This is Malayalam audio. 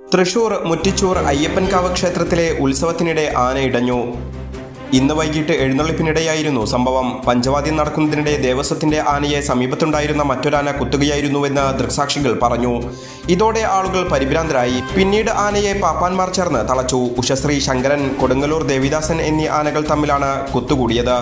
തൃശൂർ മുറ്റിച്ചൂർ അയ്യപ്പൻകാവ് ക്ഷേത്രത്തിലെ ഉത്സവത്തിനിടെ ആന ഇടഞ്ഞു. ഇന്ന് വൈകിട്ട് എഴുന്നള്ളിപ്പിനിടെയായിരുന്നു സംഭവം. പഞ്ചവാദ്യം നടക്കുന്നതിനിടെ ദേവസ്വത്തിന്റെ ആനയെ സമീപത്തുണ്ടായിരുന്ന മറ്റൊരാന കുത്തുകയായിരുന്നുവെന്ന് ദൃക്സാക്ഷികൾ പറഞ്ഞു. ഇതോടെ ആളുകൾ പരിഭ്രാന്തരായി. പിന്നീട് ആനയെ പാപ്പാന്മാർ ചേർന്ന് തളച്ചു. ഉഷശ്രീ, ശങ്കരൻ, കൊടുങ്ങല്ലൂർ ദേവിദാസൻ എന്നീ ആനകൾ തമ്മിലാണ് കുത്തുകൂടിയത്.